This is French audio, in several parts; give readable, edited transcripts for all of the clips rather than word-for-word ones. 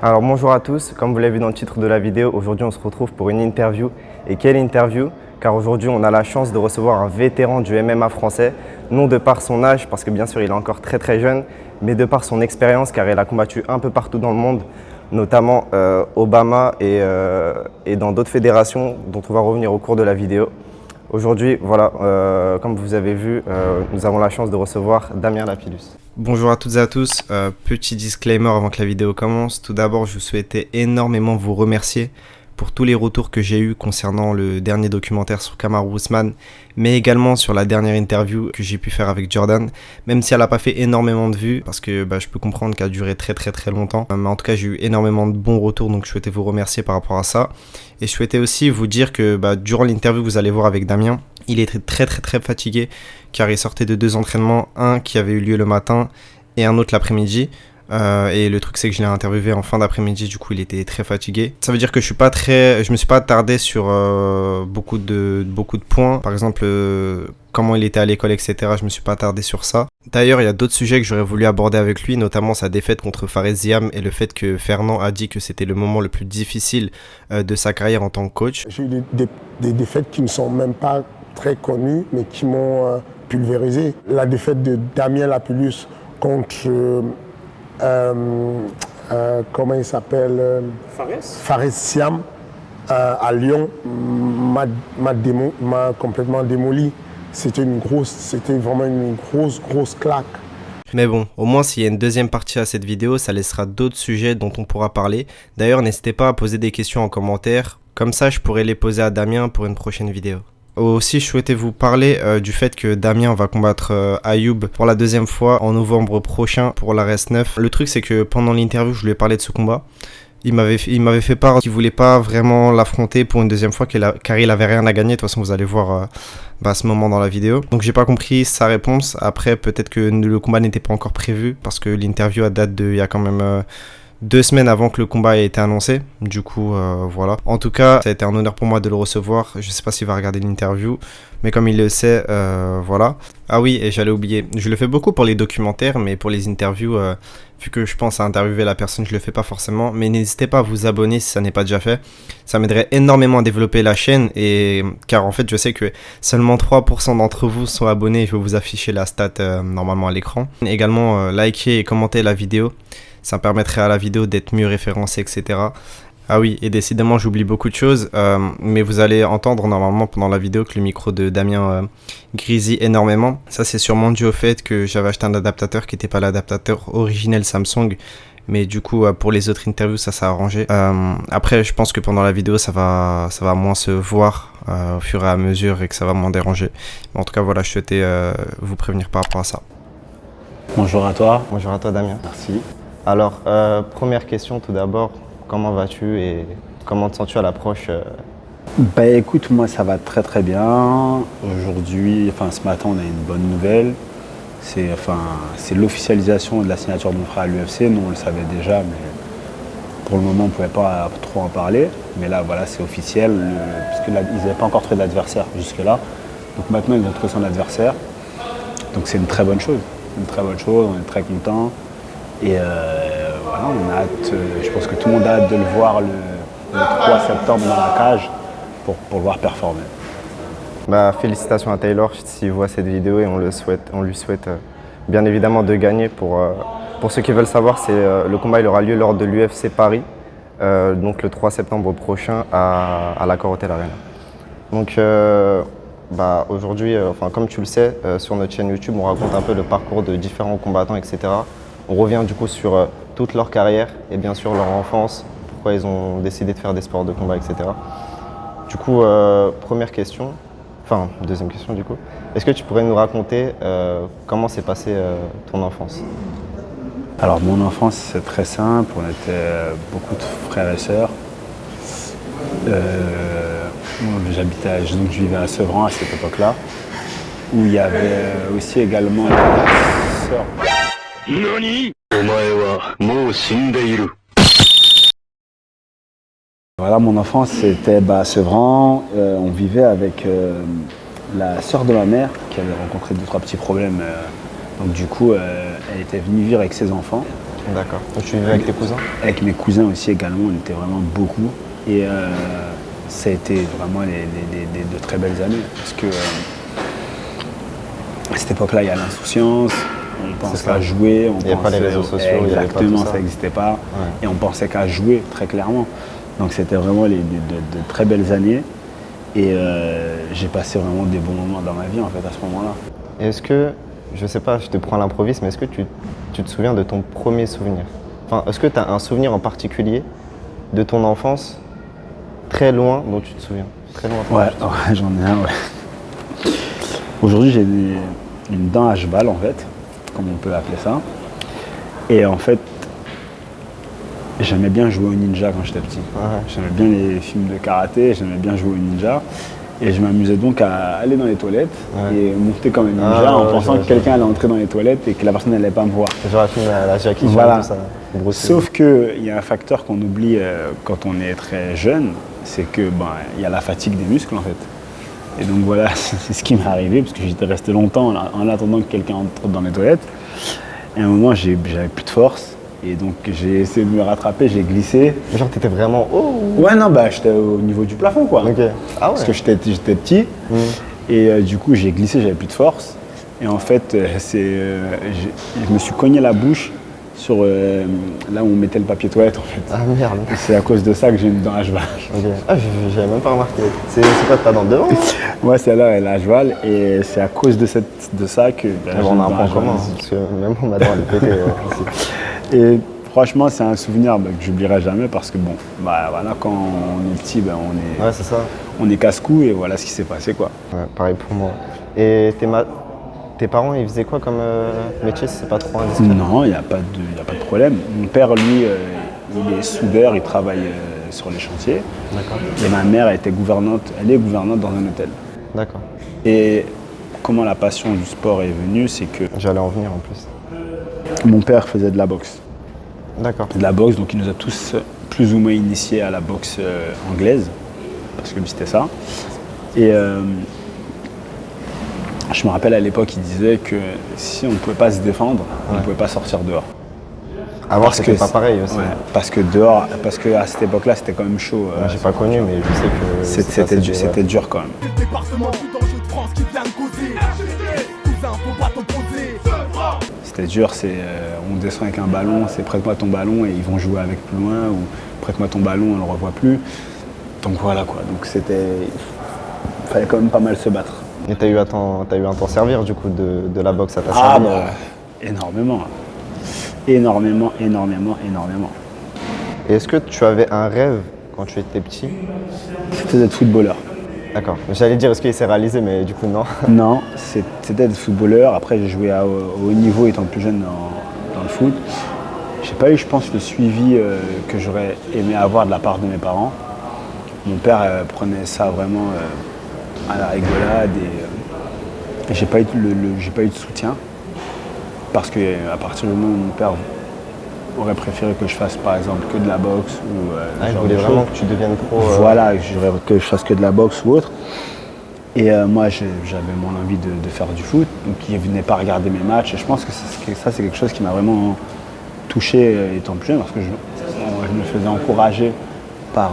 Alors bonjour à tous, comme vous l'avez vu dans le titre de la vidéo, aujourd'hui on se retrouve pour une interview. Et quelle interview? Car aujourd'hui on a la chance de recevoir un vétéran du MMA français, non de par son âge, parce que bien sûr il est encore très jeune, mais de par son expérience, car il a combattu un peu partout dans le monde, notamment Obama et dans d'autres fédérations dont on va revenir au cours de la vidéo. Aujourd'hui, voilà, comme vous avez vu, nous avons la chance de recevoir Damien Lapillus. Bonjour à toutes et à tous, petit disclaimer avant que la vidéo commence. Tout d'abord, je souhaitais énormément vous remercier pour tous les retours que j'ai eus concernant le dernier documentaire sur Kamaru Usman, mais également sur la dernière interview que j'ai pu faire avec Jordan, même si elle n'a pas fait énormément de vues, parce que je peux comprendre qu'elle a duré très longtemps. Mais en tout cas, j'ai eu énormément de bons retours, donc je souhaitais vous remercier par rapport à ça. Et je souhaitais aussi vous dire que durant l'interview que vous allez voir avec Damien, il était très fatigué, car il sortait de 2 entraînements, un qui avait eu lieu le matin et un autre l'après-midi. Et le truc c'est que je l'ai interviewé en fin d'après-midi, du coup il était très fatigué. Ça veut dire que je me suis pas attardé sur beaucoup de points. Par exemple, comment il était à l'école, etc. Je me suis pas attardé sur ça. D'ailleurs, il y a d'autres sujets que j'aurais voulu aborder avec lui, notamment sa défaite contre Fares Ziam et le fait que Fernand a dit que c'était le moment le plus difficile de sa carrière en tant que coach. J'ai eu des défaites qui ne sont même pas très connues, mais qui m'ont pulvérisé. La défaite de Damien Lapillus contre... comment il s'appelle, Fares Ziam à Lyon m'a complètement démoli. C'était vraiment une grosse claque. Mais bon, au moins s'il y a une deuxième partie à cette vidéo, ça laissera d'autres sujets dont on pourra parler. D'ailleurs, n'hésitez pas à poser des questions en commentaire, comme ça je pourrai les poser à Damien pour une prochaine vidéo. Aussi, je souhaitais vous parler du fait que Damien va combattre Ayoub pour la 2e fois en novembre prochain pour la RS 9. Le truc, c'est que pendant l'interview, je lui ai parlé de ce combat. Il m'avait fait part qu'il voulait pas vraiment l'affronter pour une 2e fois, car il avait rien à gagner. De toute façon, vous allez voir à ce moment dans la vidéo. Donc, j'ai pas compris sa réponse. Après, peut-être que le combat n'était pas encore prévu, parce que l'interview date il y a quand même... 2 semaines avant que le combat ait été annoncé, du coup voilà. En tout cas, ça a été un honneur pour moi de le recevoir. Je sais pas s'il va regarder l'interview, mais comme il le sait, voilà. Ah oui, et j'allais oublier, je le fais beaucoup pour les documentaires, mais pour les interviews, vu que je pense à interviewer la personne, je le fais pas forcément. Mais n'hésitez pas à vous abonner si ça n'est pas déjà fait. Ça m'aiderait énormément à développer la chaîne, car en fait, je sais que seulement 3% d'entre vous sont abonnés. Je vais vous afficher la stat normalement à l'écran. Également, likez et commentez la vidéo. Ça permettrait à la vidéo d'être mieux référencée, etc. Ah oui, et décidément, j'oublie beaucoup de choses, mais vous allez entendre normalement pendant la vidéo que le micro de Damien grésille énormément. Ça, c'est sûrement dû au fait que j'avais acheté un adaptateur qui n'était pas l'adaptateur originel Samsung, mais du coup, pour les autres interviews, ça s'est arrangé. Après, je pense que pendant la vidéo, ça va moins se voir au fur et à mesure et que ça va moins déranger. Mais en tout cas, voilà, je souhaitais vous prévenir par rapport à ça. Bonjour à toi. Bonjour à toi, Damien. Merci. Alors, première question tout d'abord, comment vas-tu et comment te sens-tu à l'approche Écoute, moi ça va très bien. Aujourd'hui, ce matin, on a une bonne nouvelle. C'est l'officialisation de la signature de mon frère à l'UFC. Nous, on le savait déjà, mais pour le moment, on ne pouvait pas trop en parler. Mais là, voilà, c'est officiel, parce qu'ils n'avaient pas encore trouvé d'adversaire jusque-là. Donc maintenant, ils ont trouvé son adversaire. Donc c'est une très bonne chose. On est très contents. Et voilà, on a hâte, je pense que tout le monde a hâte de le voir le 3 septembre dans la cage pour le voir performer. Félicitations à Taylor s'il voit cette vidéo et on lui souhaite bien évidemment de gagner. Pour ceux qui veulent savoir, le combat il aura lieu lors de l'UFC Paris, donc le 3 septembre prochain à la Hotel Arena. Donc aujourd'hui, comme tu le sais, sur notre chaîne YouTube, on raconte un peu le parcours de différents combattants, etc. On revient du coup sur toute leur carrière et bien sûr leur enfance, pourquoi ils ont décidé de faire des sports de combat, etc. Du coup, deuxième question du coup. Est-ce que tu pourrais nous raconter comment s'est passée ton enfance? Alors mon enfance c'est très simple, on était beaucoup de frères et sœurs. Je vivais à Sevran à cette époque-là, où il y avait aussi également une sœur. Voilà, mon enfance c'était à Sevran. On vivait avec la sœur de ma mère qui avait rencontré 2-3 petits problèmes. Donc du coup, elle était venue vivre avec ses enfants. D'accord. Donc tu vivais avec tes cousins? Avec mes cousins aussi également, on était vraiment beaucoup. Et ça a été vraiment de très belles années. Parce que à cette époque-là, il y a l'insouciance, on pensait qu'à jouer. Il n'y avait pas les réseaux sociaux, il n'y avait pas tout exactement, ça. ça n'existait pas. Ouais. Et on pensait qu'à jouer, très clairement. Donc c'était vraiment de très belles années. Et j'ai passé vraiment des bons moments dans ma vie en fait à ce moment-là. Et est-ce que, je sais pas, je te prends à l'improviste, mais est-ce que tu te souviens de ton premier souvenir? Enfin, est-ce que tu as un souvenir en particulier de ton enfance, très loin, dont tu te souviens? Très loin. Ouais, j'en ai un, ouais. Aujourd'hui, j'ai une dent à cheval, en fait, comme on peut appeler ça. Et en fait, j'aimais bien jouer au ninja quand j'étais petit. Ouais. J'aimais bien les films de karaté, j'aimais bien jouer au ninja. Et je m'amusais donc à aller dans les toilettes et monter comme un ninja en pensant que quelqu'un allait entrer dans les toilettes et que la personne n'allait pas me voir. Genre un film à la Jackie Chan, Voilà. tout ça. Sauf qu'il y a un facteur qu'on oublie quand on est très jeune, c'est que il y a la fatigue des muscles en fait. Et donc voilà, c'est ce qui m'est arrivé parce que j'étais resté longtemps en attendant que quelqu'un entre dans les toilettes. Et à un moment, j'avais plus de force. Et donc j'ai essayé de me rattraper, j'ai glissé. Genre t'étais vraiment haut ou... Ouais, non, j'étais au niveau du plafond quoi. Ok. Ah ouais. Parce que j'étais petit. Et du coup, j'ai glissé, j'avais plus de force. Et en fait, je me suis cogné la bouche sur là où on mettait le papier toilette en fait. Ah merde. Et c'est à cause de ça que j'ai une dent à cheval. Ok. Ah, j'avais même pas remarqué. C'est quoi ta dent devant? Ouais, celle-là, elle est à cheval. Et c'est à cause de ça que. On a un point commun. Parce que même on m'a dent elle est pétée aussi. Et franchement, c'est un souvenir que j'oublierai jamais parce que bon, voilà, quand on est petit, Ouais, c'est ça. on est casse-cou et voilà ce qui s'est passé quoi. Ouais, pareil pour moi. Et tes parents, ils faisaient quoi comme métier si c'est pas trop indiscret? Non, il n'y a pas de problème. Mon père, lui, il est soudeur, il travaille sur les chantiers. D'accord. Et ma mère elle est gouvernante dans un hôtel. D'accord. Et comment la passion du sport est venue, c'est que J'allais en venir en plus. mon père faisait de la boxe. D'accord. De la boxe, donc il nous a tous plus ou moins initiés à la boxe anglaise, parce que lui c'était ça. Et je me rappelle à l'époque, il disait que si on ne pouvait pas se défendre, on ne pouvait pas sortir dehors. Avant, c'était pas pareil aussi. Ouais, parce que dehors, parce qu'à cette époque-là, c'était quand même chaud. J'ai pas connu, mais je sais que c'était dur quand même. C'est le département plus dangereux de France qui vient de causer. Cousin, faut pas t'opposer. C'était dur, on descend avec un ballon, c'est prête-moi ton ballon et ils vont jouer avec plus loin, ou prête-moi ton ballon, on ne le revoit plus. Donc voilà quoi, donc il fallait quand même pas mal se battre. Et t'as eu à t'en servir du coup de la boxe, ça t'a servi? Énormément. Énormément. Et est-ce que tu avais un rêve quand tu étais petit? C'était d'être footballeur. D'accord. J'allais dire est-ce qu'il s'est réalisé, mais du coup non. Non, c'était d'être footballeur. Après j'ai joué au haut niveau étant plus jeune dans le foot. J'ai pas eu, je pense, le suivi que j'aurais aimé avoir de la part de mes parents. Mon père prenait ça vraiment à la rigolade et j'ai pas eu de soutien. Parce qu'à partir du moment où mon père aurait préféré que je fasse par exemple que de la boxe ou Il voulait vraiment que tu deviennes pro. Voilà, que je fasse que de la boxe ou autre. Et moi j'avais mon envie de faire du foot, donc il ne venait pas regarder mes matchs. Et je pense que ça c'est quelque chose qui m'a vraiment touché étant plus jeune, parce que je me faisais encourager par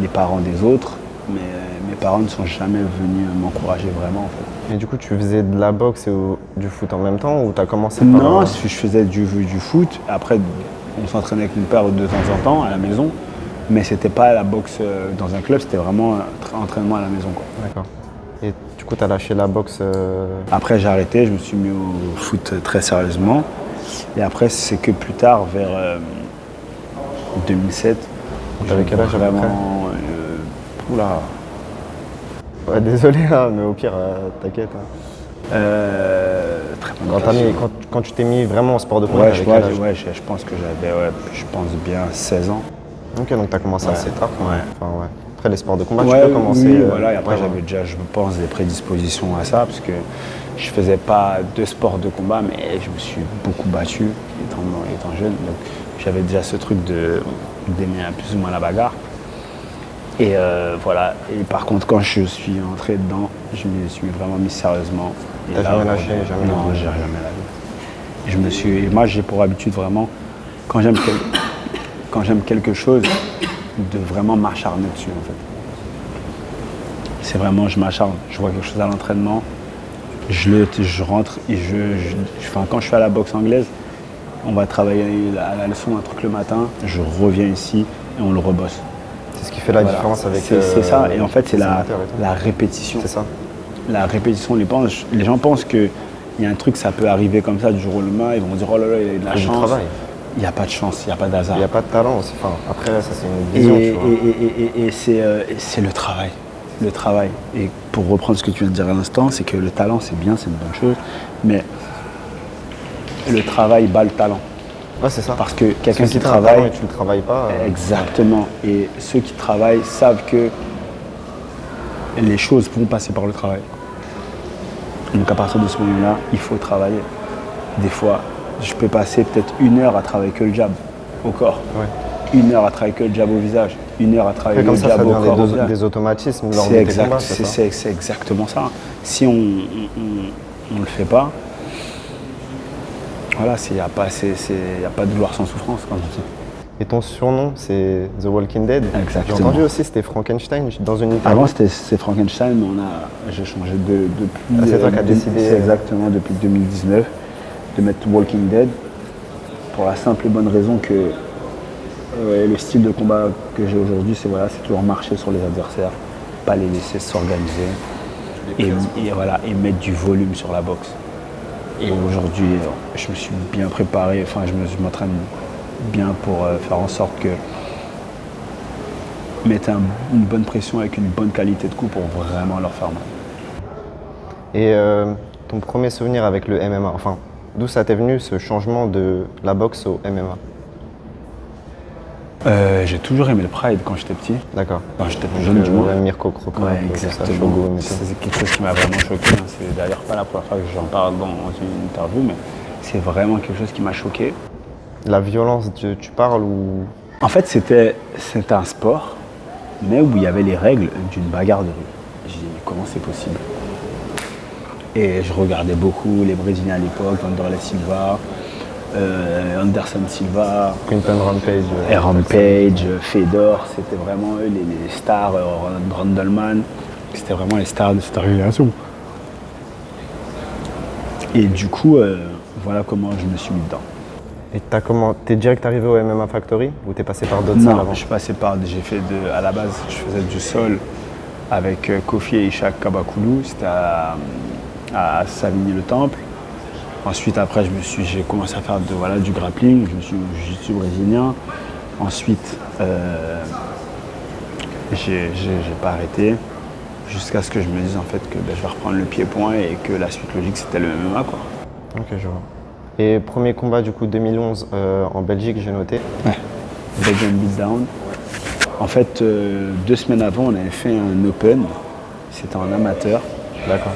les parents des autres, mais mes parents ne sont jamais venus m'encourager vraiment en fait. Et du coup tu faisais de la boxe et du foot en même temps ou tu as commencé par... Non, je faisais du foot. Après, on s'entraînait avec mon père de temps en temps à la maison. Mais c'était pas la boxe dans un club, c'était vraiment entraînement à la maison. Quoi. D'accord. Et du coup, tu as lâché la boxe Après, j'ai arrêté, je me suis mis au foot très sérieusement. Et après, c'est que plus tard, vers 2007. T'avais quel âge vraiment, oula. Ouais, désolé, hein, mais au pire, t'inquiète. Hein. Très bonne question. Quand tu t'es mis vraiment au sport de combat, je pense que j'avais, bien 16 ans. Ok, donc tu as commencé assez tard. Ouais. Enfin, ouais. Après, les sports de combat, tu peux commencer. Oui, voilà. Et après, j'avais déjà, je pense, des prédispositions à ça, parce que je faisais pas de sport de combat, mais je me suis beaucoup battu étant jeune. Donc, j'avais déjà ce truc d'aimer plus ou moins la bagarre. Et voilà. Et par contre, quand je suis entré dedans, je me suis vraiment mis sérieusement. T'as jamais lâché, jamais? Non, j'ai jamais lâché. Moi, j'ai pour habitude vraiment quand j'aime quelque chose, de vraiment m'acharner dessus en fait. C'est vraiment, je m'acharne. Je vois quelque chose à l'entraînement, je rentre et quand je suis à la boxe anglaise, on va travailler à la leçon un truc le matin, je reviens ici et on le rebosse. C'est ce qui fait la différence avec... C'est ça, et en fait c'est les la amateurs et tout. répétition. C'est ça. La répétition, les gens pensent qu'il y a un truc, ça peut arriver comme ça du jour au lendemain, ils vont dire oh là là, il y a de la Du chance. travail. Il n'y a pas de chance, il n'y a pas d'hasard. Il n'y a pas de talent aussi. Enfin, après, ça c'est une vision, tu vois. Et c'est le travail. Le travail. Et pour reprendre ce que tu viens de dire à l'instant, c'est que le talent, c'est bien, c'est une bonne chose, mais le travail bat le talent. Ouais, c'est ça. Parce que quelqu'un Si qui t'as un talent travaille... et tu ne travailles pas... Exactement. Et ceux qui travaillent savent que les choses vont passer par le travail. Donc à partir de ce moment-là, il faut travailler. Des fois, je peux passer peut-être 1 heure à travailler que le jab au corps. Ouais. 1 heure à travailler que le jab au visage. 1 heure à travailler Après, le comme ça jab au corps. devient des automatismes lors de tes combats, c'est ça. C'est exactement ça. Si on ne le fait pas, voilà, il n'y a pas de gloire sans souffrance, comme on dit. Et ton surnom, c'est The Walking Dead. Exactement. J'ai entendu aussi, c'était Frankenstein dans une interview. Avant, c'est Frankenstein, mais j'ai changé depuis... c'est toi qui as décidé... C'est exactement, depuis 2019, de mettre Walking Dead, pour la simple et bonne raison que le style de combat que j'ai aujourd'hui, c'est toujours marcher sur les adversaires, pas les laisser s'organiser, et mettre du volume sur la boxe. Et aujourd'hui, je me suis bien préparé, je m'entraîne bien pour faire en sorte que mettre une bonne pression avec une bonne qualité de coup pour vraiment leur faire mal. Et ton premier souvenir avec le MMA, enfin, d'où ça t'est venu ce changement de la boxe au MMA? J'ai toujours aimé le Pride quand j'étais petit. D'accord. Quand j'étais plus jeune du moins. Mirko Crocop, Ouais, tout ça, exactement. Shogun et tout. C'est quelque chose qui m'a vraiment choqué. C'est d'ailleurs pas la première fois que j'en parle dans une interview, mais c'est vraiment quelque chose qui m'a choqué. La violence, tu parles ou... En fait, c'était un sport, mais où il y avait les règles d'une bagarre de rue. J'ai dit, comment c'est possible? Et je regardais beaucoup les Brésiliens à l'époque, Wanderlei Silva, Anderson Silva, Quinton Rampage. Rampage, Fedor, c'était vraiment eux les stars, Randleman, c'était vraiment les stars de cette organisation. Et du coup, voilà comment je me suis mis dedans. Et t'es direct arrivé au MMA Factory ou t'es passé par d'autres salles avant? Non, je suis passé à la base, je faisais du sol avec Kofi et Ishak Kabakoulou, c'était à Savigny-le-Temple. Ensuite, après, j'ai commencé à faire du grappling, je me suis jiu-jitsu brésilien. Ensuite, j'ai pas arrêté jusqu'à ce que je me dise en fait que je vais reprendre le pied-point et que la suite logique c'était le MMA, quoi. Ok, je vois. Et premier combat du coup 2011 en Belgique, j'ai noté. Ouais. Belgian Beatdown. En fait, 2 semaines avant, on avait fait un open. C'était en amateur. D'accord.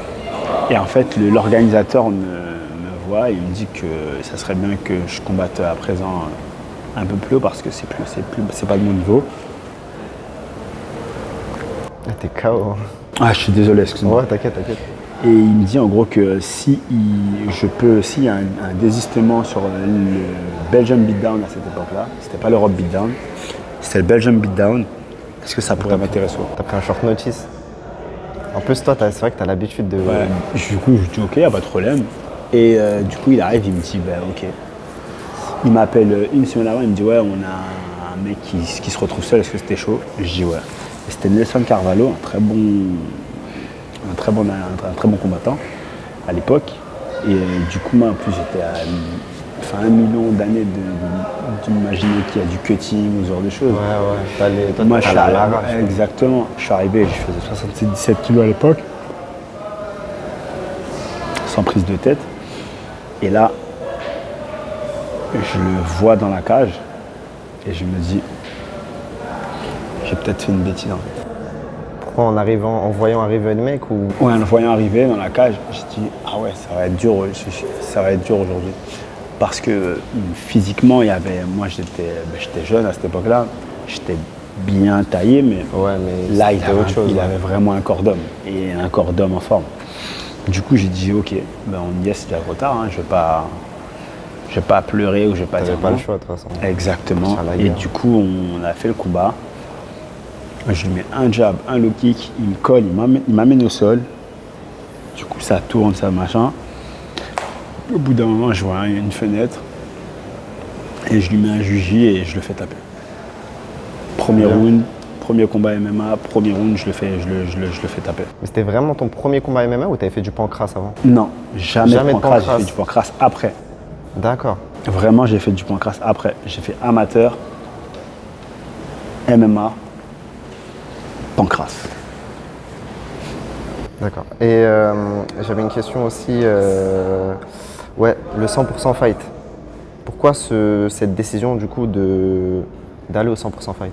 Et en fait, l'organisateur me voit et il me dit que ça serait bien que je combatte à présent un peu plus haut parce que c'est pas de mon niveau. Ah, t'es KO. Ah, je suis désolé, excuse-moi. Ouais, t'inquiète. Et il me dit en gros que s'il y a un désistement sur le Belgian Beatdown à cette époque-là, c'était pas l'Europe Beatdown, c'était le Belgian Beatdown, est-ce que ça pourrait m'intéresser? T'as pris un short notice. En plus, toi, c'est vrai que t'as l'habitude de... Ouais. Du coup, je dis ok, y a pas de problème. Et du coup, il arrive, il me dit ok. Il m'appelle une semaine avant, il me dit ouais, on a un mec qui se retrouve seul, est-ce que c'était chaud? Je dis ouais. Et c'était Nelson Carvalho, un très bon combattant à l'époque. Et du coup, moi en plus j'étais à 1 million d'années d'imaginer qu'il y a du cutting ou ce genre de choses. Ouais. Moi, exactement. Je suis arrivé, je faisais 77 kilos à l'époque, sans prise de tête. Et là, je le vois dans la cage et je me dis, j'ai peut-être fait une bêtise en fait. Pourquoi en voyant arriver le mec ou... Ouais, en le voyant arriver dans la cage, je dis ah ouais, ça va être dur aujourd'hui. Parce que physiquement, moi j'étais jeune à cette époque-là, j'étais bien taillé, mais là il avait vraiment un corps d'homme et un corps d'homme en forme. Du coup j'ai dit ok, on y est, c'est déjà trop tard, hein, je Je vais pas pleurer ou je vais pas T'avais dire pas non. le choix de toute façon. Exactement. Sur la Et guerre. du coup, on a fait le combat. Je lui mets un jab, un low kick, il me colle, il m'amène au sol. Du coup, ça tourne, ça machin. Au bout d'un moment, je vois une fenêtre et je lui mets un juji et je le fais taper. Premier round, premier combat MMA, premier round, je le fais taper. Mais c'était vraiment ton premier combat MMA ou t'avais fait du pancras avant? Non, jamais Jamais de de pancras, j'ai pancras. fait du pancras après. D'accord. Vraiment, j'ai fait du pancras après. J'ai fait amateur, MMA, pancras. D'accord. Et j'avais une question aussi. Ouais, le 100% fight. Pourquoi cette décision du coup d'aller au 100% fight?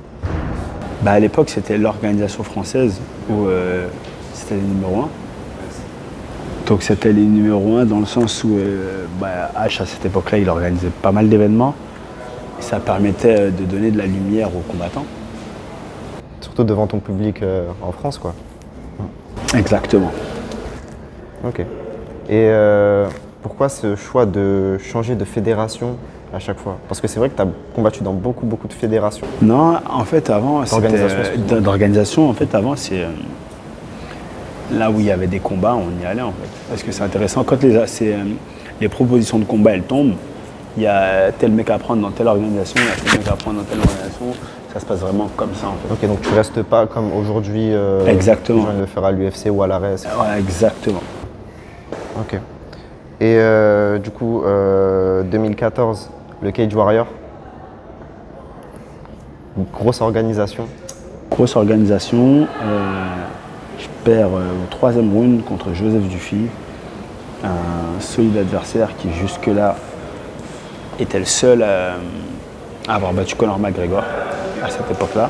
Bah, à l'époque, c'était l'organisation française où c'était les numéros 1. Donc c'était les numéros 1 dans le sens où H, à cette époque-là, il organisait pas mal d'événements. Et ça permettait de donner de la lumière aux combattants. Surtout devant ton public en France, quoi. Exactement. Ok. Et pourquoi ce choix de changer de fédération à chaque fois? Parce que c'est vrai que tu as combattu dans beaucoup de fédérations. Non, en fait, avant, D'organisation, excuse-moi. d'organisation, en fait, avant, c'est là où il y avait des combats, on y allait, en fait. Parce que c'est intéressant. Quand les propositions de combat, elles tombent, il y a tel mec à prendre dans telle organisation, il y a tel mec à prendre dans telle organisation. Ça se passe vraiment comme ça, en fait. Ok, donc tu restes pas comme aujourd'hui. Exactement. Tu viens de le faire à l'UFC ou à l'ARES. Ouais, exactement. Ok. Et du coup, 2014, le Cage Warrior. Une grosse organisation. Grosse organisation. Je perds au 3e round contre Joseph Dufy, un solide adversaire qui jusque-là était le seul à avoir battu Conor McGregor à cette époque-là.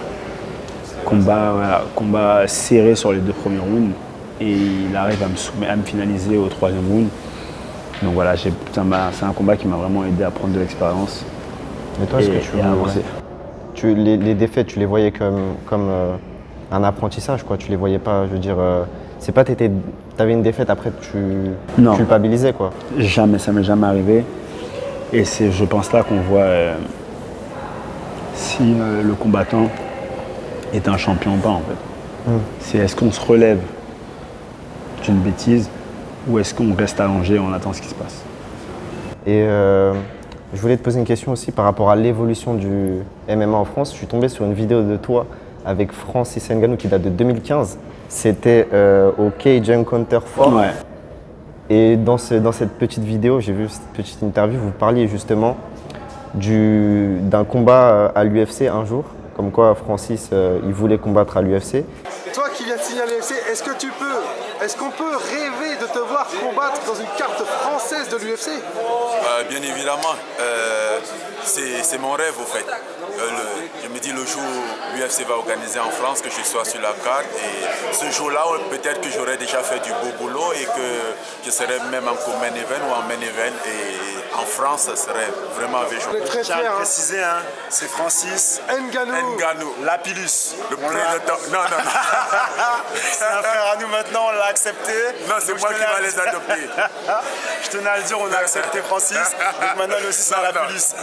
Combat serré sur les 2 premiers rounds et il arrive à me finaliser au 3e round. Donc voilà, c'est un combat qui m'a vraiment aidé à prendre de l'expérience. Mais toi, est-ce que tu et à avancer. les défaites, tu les voyais comme un apprentissage, quoi. Tu les voyais pas, je veux dire, c'est pas t'avais une défaite après tu Non. culpabilisais, quoi. Jamais, ça m'est jamais arrivé. Et c'est, je pense, là qu'on voit si le combattant est un champion ou pas, en fait. C'est est-ce qu'on se relève d'une bêtise ou est-ce qu'on reste allongé et on attend ce qui se passe. Et je voulais te poser une question aussi par rapport à l'évolution du MMA en France. Je suis tombé sur une vidéo de toi avec Francis Ngannou qui date de 2015. C'était au Cage Encounter 4. Ouais. Et dans cette petite vidéo, j'ai vu cette petite interview, vous parliez justement d'un combat à l'UFC un jour, comme quoi Francis, il voulait combattre à l'UFC. Toi qui viens de signer à l'UFC, est-ce qu'on peut rêver de te voir combattre dans une carte française de l'UFC? Bien évidemment, c'est mon rêve au fait. Je me dis le jour où l'UFC va organiser en France, que je sois sur la carte et ce jour-là, peut-être que j'aurais déjà fait du beau boulot et que je serais même en co-main event ou en main event et en France, ça serait vraiment avec joie. On est très Tiens fiers. à préciser, hein, c'est Francis Ngannou, Lapillus. le prédateur. Non. C'est un frère à nous maintenant, on l'a accepté. Non, c'est Donc, moi je qui tenais à vais le les dire. adopter. Je tenais à le dire, on a accepté Francis. Donc maintenant, lui aussi, c'est un Non, non. Lapillus.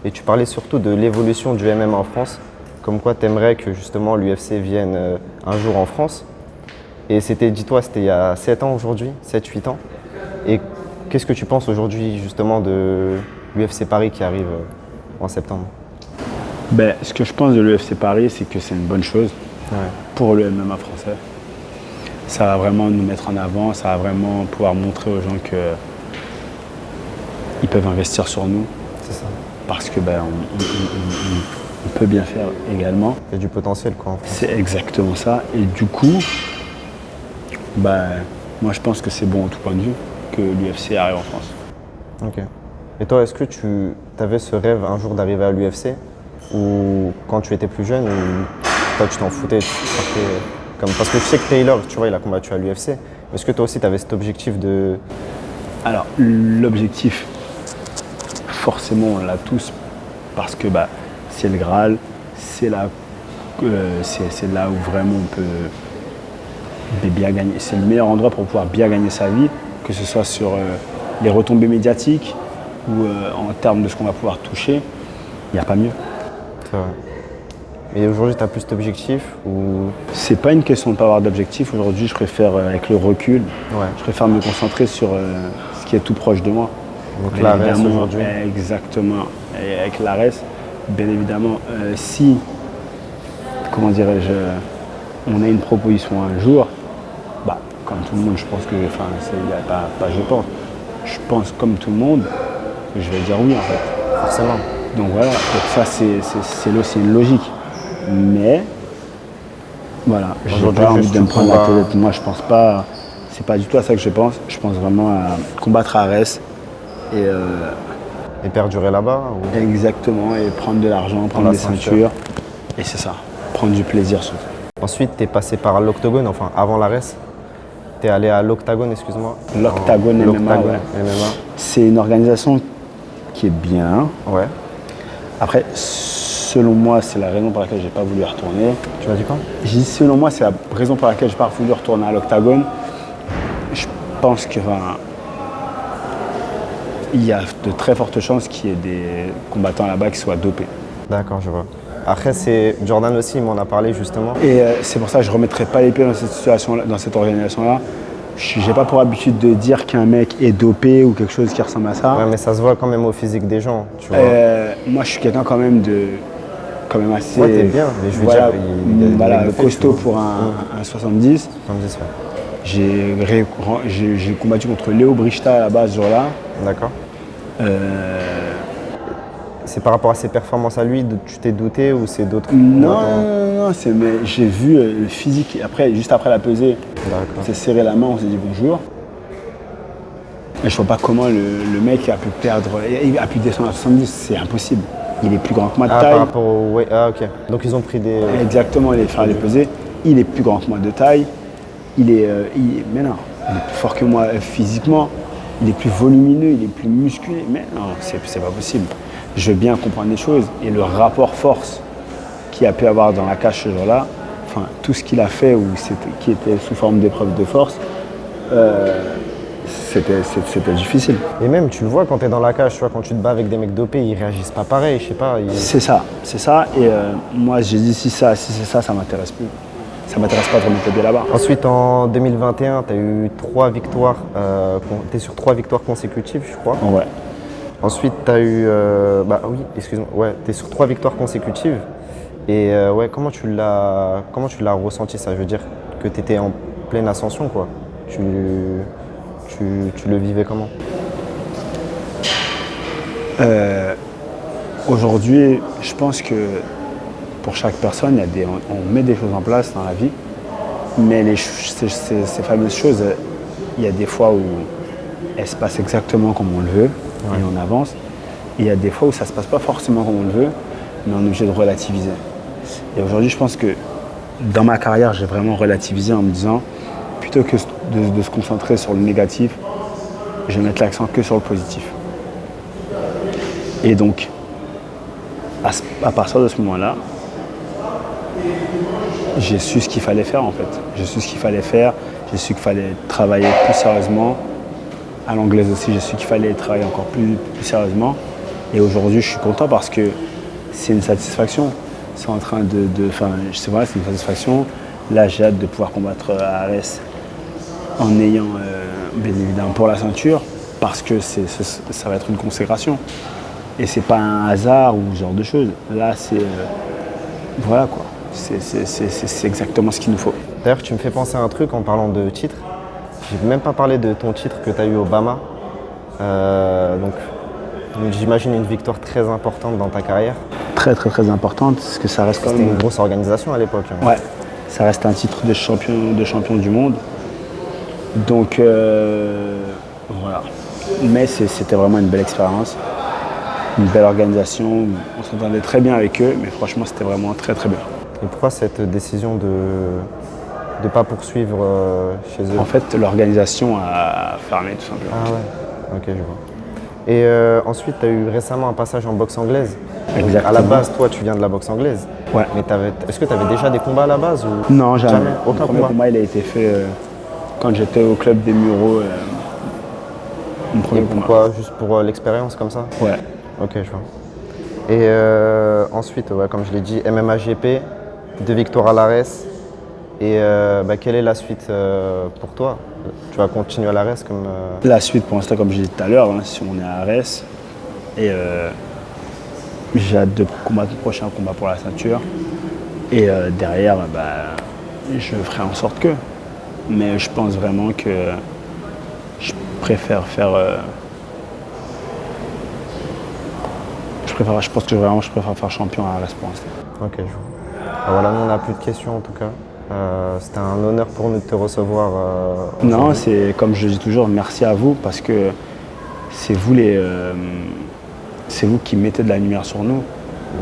Et tu parlais surtout de l'évolution du MMA en France, comme quoi tu aimerais que justement l'UFC vienne un jour en France. Et dis-toi, c'était il y a 7 ans aujourd'hui, 7-8 ans. Et qu'est-ce que tu penses aujourd'hui justement de l'UFC Paris qui arrive en septembre? Ce que je pense de l'UFC Paris, c'est que c'est une bonne chose pour le MMA français. Ça va vraiment nous mettre en avant, ça va vraiment pouvoir montrer aux gens qu'ils peuvent investir sur nous. C'est ça. Parce que on peut bien faire également. Il y a du potentiel, quoi, en France. C'est exactement ça. Et du coup, moi je pense que c'est bon à tout point de vue que l'UFC arrive en France. Ok. Et toi, est-ce que tu avais ce rêve un jour d'arriver à l'UFC ou quand tu étais plus jeune ou toi tu t'en foutais, tu partais comme... Parce que je sais que Taylor, tu vois, il a combattu à l'UFC. Est-ce que toi aussi tu avais cet objectif de... Alors l'objectif, forcément on l'a tous parce que c'est le Graal, c'est là où vraiment on peut bien gagner. C'est le meilleur endroit pour pouvoir bien gagner sa vie, que ce soit sur les retombées médiatiques, ou en termes de ce qu'on va pouvoir toucher, il n'y a pas mieux. C'est vrai. Et aujourd'hui, tu as plus d'objectifs ou... C'est pas une question de ne pas avoir d'objectif. Aujourd'hui, je préfère, avec le recul, je préfère me concentrer sur ce qui est tout proche de moi. Donc l'ARES aujourd'hui. Exactement. Et avec l'ARES, bien évidemment, si, comment dirais-je, on a une proposition un jour, bah, comme tout le monde, je pense que, je pense comme tout le monde, que je vais dire oui en fait. Forcément. Donc voilà, donc ça c'est une logique. Mais voilà, j'ai pas envie de me prendre la tête. Moi je pense pas, c'est pas du tout à ça que je pense. Je pense vraiment à combattre à Arès et perdurer là-bas ou... Exactement, et prendre de l'argent, prendre des ceintures. Et c'est ça, prendre du plaisir surtout. Ensuite, tu es passé par l'Octogone, enfin avant l'ARES. Tu es allé à l'Octagone, excuse-moi. L'Octagone MMA, ouais. C'est une organisation qui est bien. Ouais. Après, selon moi, c'est la raison pour laquelle j'ai pas voulu retourner. Tu m'as dit quoi? J'ai dit selon moi, c'est la raison pour laquelle j'ai pas voulu retourner à l'Octagone. Je pense que il y a de très fortes chances qu'il y ait des combattants là-bas qui soient dopés. D'accord, je vois. Après, c'est Jordan aussi, il m'en a parlé justement. Et c'est pour ça que je ne remettrai pas les pieds dans cette situation, dans cette organisation-là. Je n'ai pas pour habitude de dire qu'un mec est dopé ou quelque chose qui ressemble à ça. Ouais, mais ça se voit quand même au physique des gens, tu vois. Moi, je suis quelqu'un quand même assez. Ouais, t'es bien, mais je veux dire, il costaud pour un 70. 70, ouais. J'ai combattu contre Léo Brichta à la base ce jour-là. D'accord. C'est par rapport à ses performances à lui, tu t'es douté ou c'est d'autres? Non, mais j'ai vu le physique. Après, juste après la pesée, on s'est serré la main, on s'est dit bonjour. Mais je vois pas comment le mec a pu descendre à 70, c'est impossible. Il est plus grand que moi de taille. Par rapport au... Ah ok, donc ils ont pris des... Exactement, il est faire les pesées. Il est plus grand que moi de taille. Mais non, il est plus fort que moi physiquement. Il est plus volumineux, il est plus musclé. Mais non, c'est pas possible. Je veux bien comprendre les choses et le rapport force qu'il a pu avoir dans la cage ce jour-là, enfin tout ce qu'il a fait qui était sous forme d'épreuve de force, c'était difficile. Et même tu le vois quand tu es dans la cage, tu vois, quand tu te bats avec des mecs dopés, ils réagissent pas pareil, je sais pas. C'est ça. Et moi j'ai dit si c'est ça, ça m'intéresse plus. Ça m'intéresse pas de remettre les pieds là-bas. Ensuite en 2021, tu as eu 3 victoires, tu es sur 3 victoires consécutives je crois. Ouais. Ensuite, tu as eu. Tu es sur 3 victoires consécutives. Et comment tu l'as ressenti ça? Je veux dire que tu étais en pleine ascension, quoi. Tu le vivais comment? Aujourd'hui, je pense que pour chaque personne, on met des choses en place dans la vie. Mais ces fameuses choses, il y a des fois où elles se passent exactement comme on le veut. Et on avance. Et il y a des fois où ça ne se passe pas forcément comme on le veut, mais on est obligé de relativiser. Et aujourd'hui, je pense que dans ma carrière, j'ai vraiment relativisé en me disant, plutôt que de se concentrer sur le négatif, je vais mettre l'accent que sur le positif. Et donc, à partir de ce moment-là, j'ai su ce qu'il fallait faire en fait. J'ai su ce qu'il fallait faire, j'ai su qu'il fallait travailler plus sérieusement. À l'anglaise aussi, j'ai su qu'il fallait travailler encore plus sérieusement. Et aujourd'hui, je suis content parce que c'est une satisfaction. C'est en train c'est une satisfaction. Là, j'ai hâte de pouvoir combattre à Arès en ayant, bien évidemment, pour la ceinture, parce que ça va être une consécration. Et c'est pas un hasard ou ce genre de choses. Là, voilà quoi. C'est exactement ce qu'il nous faut. D'ailleurs, tu me fais penser à un truc en parlant de titre. J'ai même pas parlé de ton titre que tu as eu au Bama. Donc j'imagine une victoire très importante dans ta carrière. Très très très importante, parce que ça reste quand même... C'était une grosse organisation à l'époque. Hein. Ouais, ça reste un titre de champion du monde. Donc voilà. Mais c'était vraiment une belle expérience, une belle organisation. On s'entendait très bien avec eux, mais franchement c'était vraiment très très bien. Et pourquoi cette décision de ne pas poursuivre chez eux? En fait, l'organisation a fermé tout simplement. Ah ouais, ok, je vois. Et ensuite, tu as eu récemment un passage en boxe anglaise. Exactement. À la base, toi, tu viens de la boxe anglaise. Ouais. Mais est-ce que tu avais déjà des combats à la base ou... Non, jamais. Aucun Le premier combat, il a été fait quand j'étais au club des Mureaux Mon premier Et combat. pourquoi? Juste pour l'expérience comme ça? Ouais. Ok, je vois. Et ensuite, ouais, comme je l'ai dit, MMA GP, 2 victoires à l'ARES. Et quelle est la suite pour toi? Tu vas continuer à l'ARES comme... La suite, pour l'instant, comme je l'ai dit tout à l'heure, hein, si on est à Arès, et j'ai hâte de combattre le prochain combat pour la ceinture. Et derrière, je ferai en sorte que. Mais je pense vraiment que je préfère faire. Je pense que je préfère faire champion à Arès pour l'instant. Ok, je vois. Voilà, nous on n'a plus de questions en tout cas. C'était un honneur pour nous de te recevoir. Non, c'est comme je dis toujours, merci à vous parce que c'est vous c'est vous qui mettez de la lumière sur nous.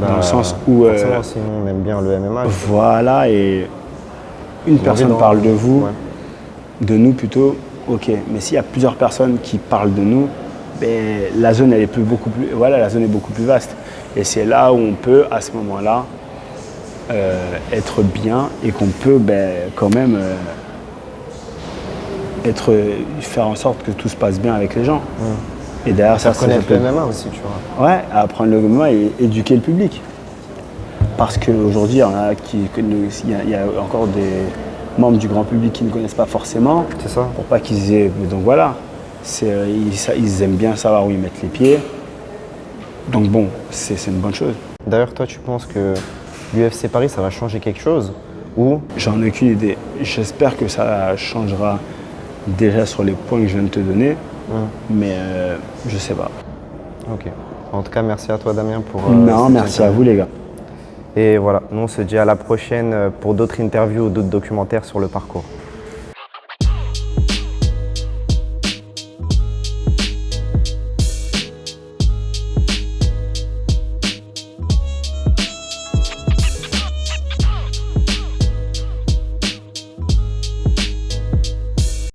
Dans le sens où. Forcément, sinon on aime bien le MMA. Voilà, et une personne parle de vous, de nous plutôt, ok. Mais s'il y a plusieurs personnes qui parlent de nous, la zone elle est la zone est beaucoup plus vaste. Et c'est là où on peut, à ce moment-là, être bien et qu'on peut quand même faire en sorte que tout se passe bien avec les gens. Et derrière ça, Connaître le MMA aussi, tu vois. Ouais, apprendre le MMA et éduquer le public. Parce qu'aujourd'hui, il y a encore des membres du grand public qui ne connaissent pas forcément. C'est ça. Pour pas qu'ils aient. Donc voilà, ils aiment bien savoir où ils mettent les pieds. Donc bon, c'est une bonne chose. D'ailleurs, toi, tu penses que l'UFC Paris, ça va changer quelque chose? Ou J'en ai aucune idée. J'espère que ça changera déjà sur les points que je viens de te donner. Mais je sais pas. Ok. En tout cas, merci à toi, Damien, pour... non, merci à vous, les gars. Et voilà, nous on se dit à la prochaine pour d'autres interviews ou d'autres documentaires sur le parcours.